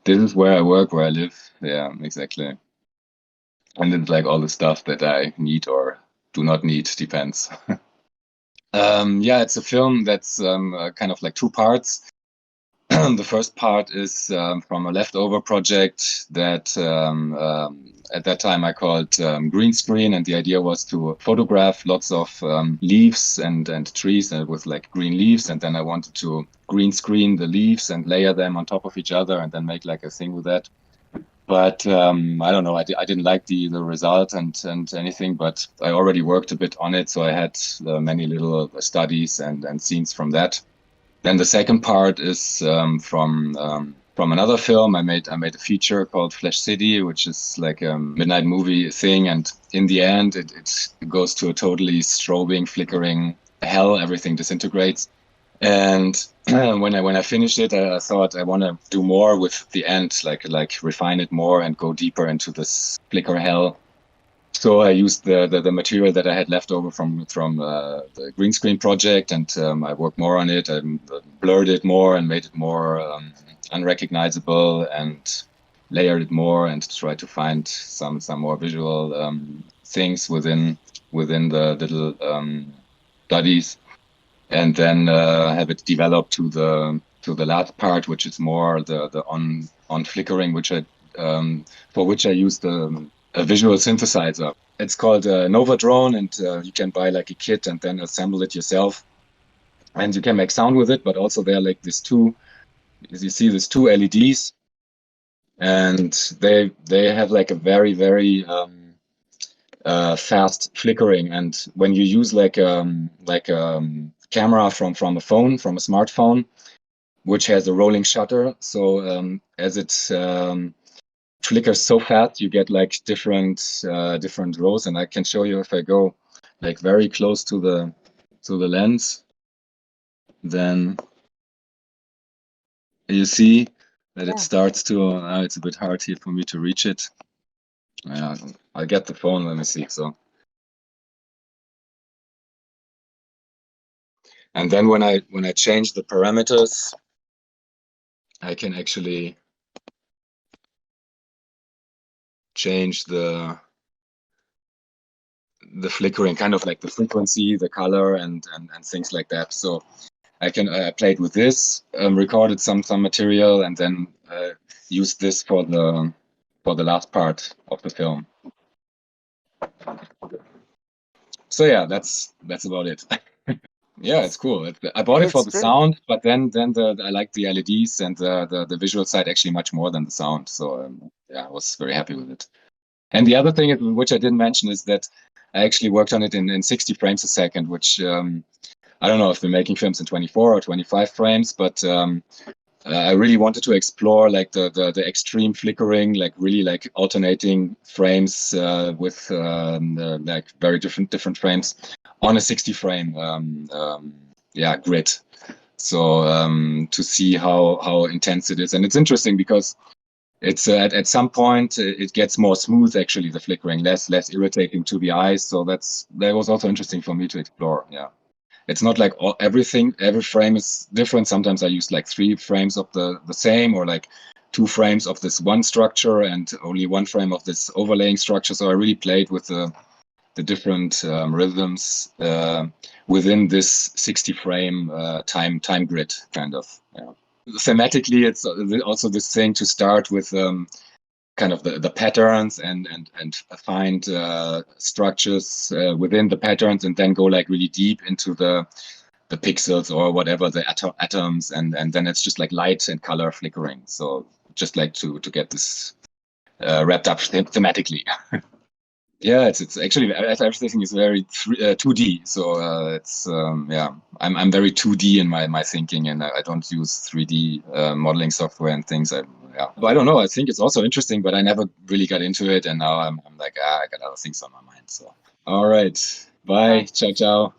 this is where I work, where I live. Yeah, exactly. And it's like all the stuff that I need or do not need, depends. Yeah, it's a film that's kind of like two parts. The first part is from a leftover project that at that time I called green screen, and the idea was to photograph lots of leaves and trees with like green leaves, and then I wanted to green screen the leaves and layer them on top of each other, and then make like a thing with that. But I don't know, I didn't like the result and anything, but I already worked a bit on it, so I had many little studies and scenes from that. Then the second part is from another film. I made a feature called Flash City, which is like a midnight movie thing, and in the end, it goes to a totally strobing, flickering hell. Everything disintegrates, and when I finished it, I thought I want to do more with the end, like refine it more and go deeper into this flicker hell. So I used the material that I had left over from the green screen project, and I worked more on it. I blurred it more and made it more unrecognizable, and layered it more, and tried to find some more visual things within the little studies, and then have it develop to the last part, which is more the on flickering, which I for which I used a visual synthesizer. It's called Nova Drone, and you can buy like a kit and then assemble it yourself. And you can make sound with it, but also there are like these two, as you see, these two LEDs, and they have like a very fast flickering. And when you use like camera from a phone, from a smartphone, which has a rolling shutter, so as it flickers so fast, you get like different rows, and I can show you if I go like very close to the lens, then you see that it starts to. It's a bit hard here for me to reach it. Yeah, I'll get the phone. Let me see. So, and then when I change the parameters, I can actually change the flickering, kind of like the frequency, the color, and things like that. So I played with this, recorded some material, and then used this for the last part of the film. So yeah, that's about it. Yeah, it's cool. I bought it for the sound, but then I like the LEDs and the visual side actually much more than the sound. So yeah, I was very happy with it. And the other thing which I didn't mention is that I actually worked on it in 60 frames a second, which I don't know if they're making films in 24 or 25 frames, but I really wanted to explore like the extreme flickering, like really like alternating frames with like very different frames on a 60 frame grid. So to see how intense it is, and it's interesting because it's at some point it gets more smooth, actually, the flickering, less irritating to the eyes. So that was also interesting for me to explore. Yeah. It's not like every frame is different. Sometimes I use like 3 frames of the same, or like 2 frames of this one structure and only 1 frame of this overlaying structure. So I really played with the different rhythms within this 60 frame time grid, kind of. Yeah. Thematically, it's also this thing to start with kind of the patterns and find structures within the patterns, and then go like really deep into the pixels or whatever, the atoms, and then it's just like light and color flickering. So just like to get this wrapped up thematically. Yeah, it's actually everything is very 2D. So it's yeah, I'm very 2D in my thinking, and I don't use 3D modeling software and things. Yeah, but I don't know. I think it's also interesting, but I never really got into it, and now I'm like, I got other things on my mind. So all right, bye, ciao, ciao.